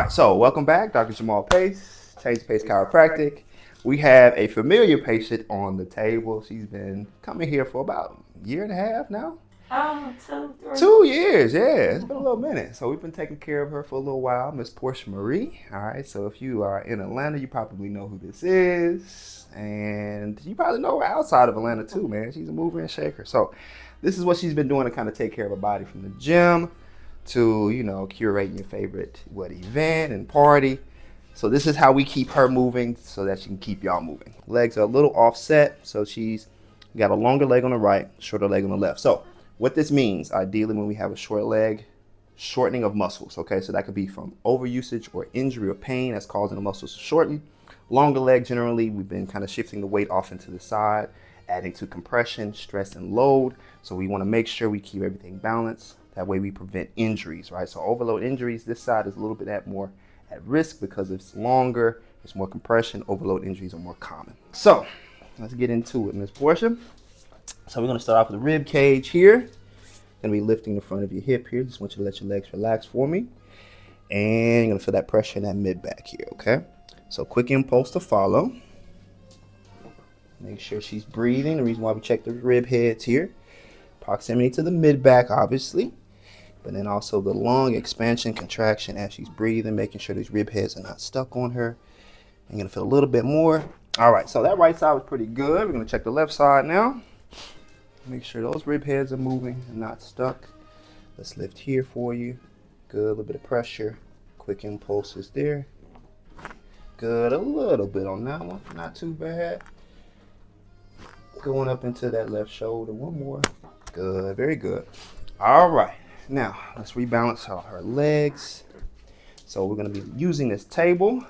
right, so welcome back, Dr. Jamal Pace, Change-of-Pace-Chiropractic. We have a familiar patient on the table. She's been coming here for about a year and a half now. 2 years, yeah. It's been a little minute. So we've been taking care of her for a little while, Miss Porsh Marie. All right, so if you are in Atlanta, you probably know who this is. And you probably know her outside of Atlanta too, man. She's a mover and shaker. So this is what she's been doing to kind of take care of her body, from the gym to, curating your favorite event and party. So this is how we keep her moving so that she can keep y'all moving. Legs are a little offset, so she's got a longer leg on the right, shorter leg on the left. So what this means, ideally, when we have a short leg, shortening of muscles, okay? So that could be from overusage or injury or pain that's causing the muscles to shorten. Longer leg, generally, we've been kind of shifting the weight off into the side, adding to compression, stress, and load. So we want to make sure we keep everything balanced. That way we prevent injuries, right? So overload injuries, this side is a little bit more at risk because it's longer, it's more compression. Overload injuries are more common. So let's get into it, Miss Portia. So we're going to start off with the rib cage here. Going to be lifting the front of your hip here. Just want you to let your legs relax for me. And you're going to feel that pressure in that mid back here, okay? So quick impulse to follow. Make sure she's breathing. The reason why we check the rib heads here. Proximity to the mid back, obviously. But then also the lung expansion, contraction as she's breathing, making sure these rib heads are not stuck on her. You're going to feel a little bit more. All right, so that right side was pretty good. We're going to check the left side now. Make sure those rib heads are moving and not stuck. Let's lift here for you. Good, a little bit of pressure. Quick impulses there. Good, a little bit on that one. Not too bad. Going up into that left shoulder. One more. Good, very good. All right, now let's rebalance her legs. So we're going to be using this table.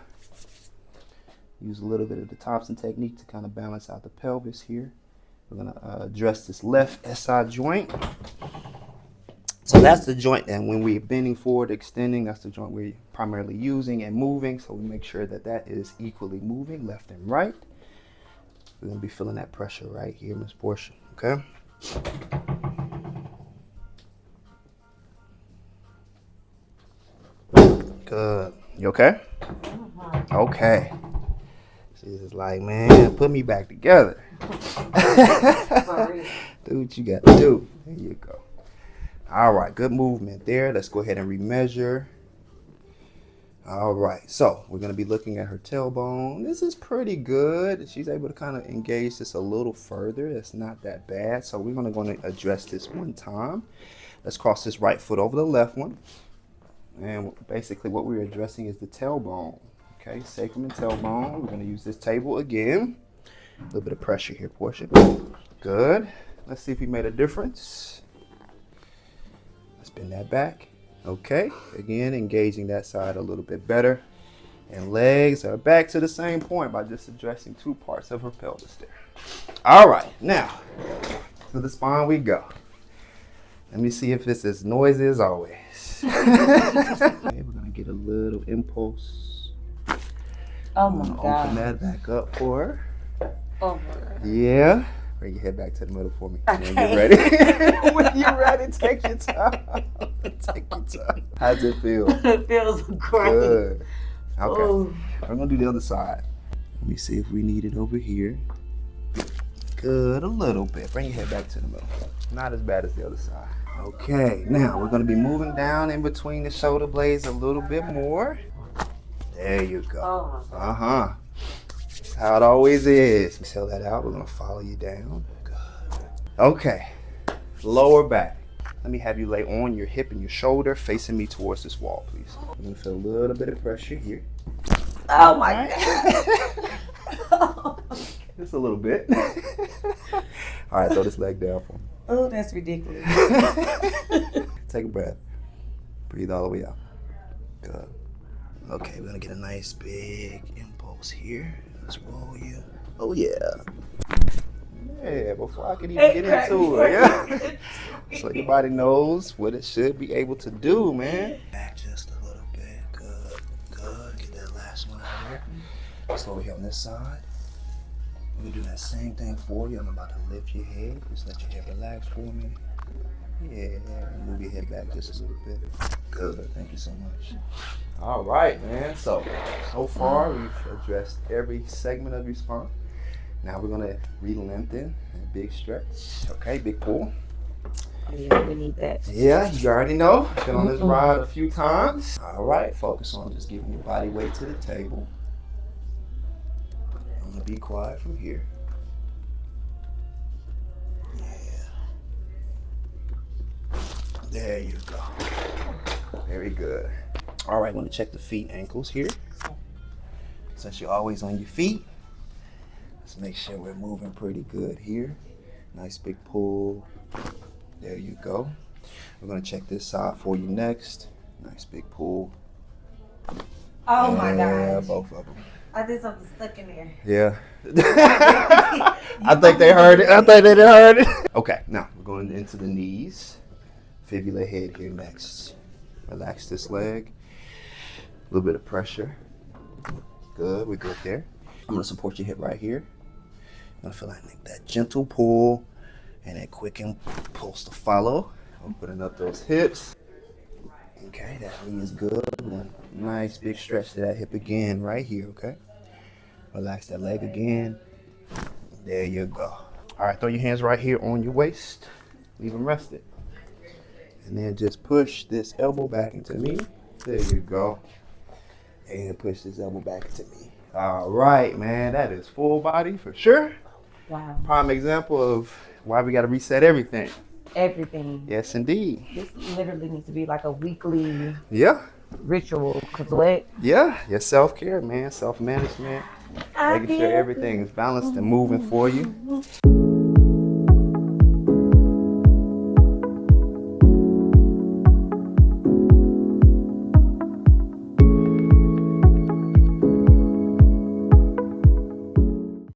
Use a little bit of the Thompson technique to kind of balance out the pelvis here. We're going to address this left SI joint. So that's the joint, and when we're bending forward, extending, that's the joint we're primarily using and moving. So we make sure that that is equally moving left and right. We're going to be feeling that pressure right here, Miss Portia, okay? Good. You okay? Okay. She's like, man, put me back together. Do what you got to do. There you go. All right, good movement there. Let's go ahead and remeasure. All right, so we're going to be looking at her tailbone. This is pretty good. She's able to kind of engage this a little further. It's not that bad. So we're going to address this one time. Let's cross this right foot over the left one. And basically what we're addressing is the tailbone. Okay, sacrum and tailbone. We're going to use this table again. A little bit of pressure here, Portia. Good. Let's see if we made a difference. Let's bend that back. Okay, again, engaging that side a little bit better. And legs are back to the same point by just addressing two parts of her pelvis there. All right, now to the spine we go. Let me see if it's as noisy as always. Okay, we're going to get a little impulse. Oh my God. Open that back up for her. Oh my God. Yeah. Bring your head back to the middle for me. Okay. When you're ready. When you're ready, take your time. Take your time. How's it feel? It feels great. Good. Okay. Oh. We're going to do the other side. Let me see if we need it over here. Good. A little bit. Bring your head back to the middle. Not as bad as the other side. Okay. Now, we're going to be moving down in between the shoulder blades a little bit more. There you go. Oh my God. Uh-huh. That's how it always is. Exhale that out. We're going to follow you down. Good. Okay. Lower back. Let me have you lay on your hip and your shoulder, facing me towards this wall, please. We're going to feel a little bit of pressure here. Oh my God. Just a little bit. All right, throw this leg down for me. Oh, that's ridiculous. Take a breath. Breathe all the way out. Good. Okay, we're going to get a nice big impulse here. Let's roll you. Oh, yeah. Yeah, before I can even get into it, yeah. So your body knows what it should be able to do, man. Back just a little bit. Good, good. Get that last one out here. Just over here on this side. We're going to do that same thing for you. I'm about to lift your head. Just let your head relax for me. Yeah, move your head back just a little bit. Good, thank you so much. All right, man. So far we've addressed every segment of your spine. Now we're gonna re-lengthen a big stretch. Okay, big pull. Yeah, we need that. Yeah, you already know. Been on this ride a few times. All right, focus on just giving your body weight to the table. I'm gonna be quiet from here. Yeah. There you go. Very good. All right, want to check the feet ankles here. Since you're always on your feet, let's make sure we're moving pretty good here. Nice big pull. There you go. We're gonna check this side for you next. Nice big pull. Oh my Yeah, gosh. both of them. I did something stuck in there. Yeah. I think they heard it. I think they heard it. Okay, now we're going into the knees. Fibula head here next. Relax this leg. A little bit of pressure. Good, we're good there. I'm gonna support your hip right here. I'm gonna feel like that gentle pull and that quick impulse to follow. Opening up those hips. Okay, that knee is good. Nice big stretch to that hip again right here, okay? Relax that leg again. There you go. All right, throw your hands right here on your waist. Leave them rested. And then just push this elbow back into me. There you go. And push this elbow back into me. All right, man, that is full body for sure. Wow. Prime example of why we got to reset everything. Everything. Yes, indeed. This literally needs to be like a weekly Yeah. ritual. Cause what? Yeah, your self-care, man, self-management. Making sure everything is balanced and moving for you.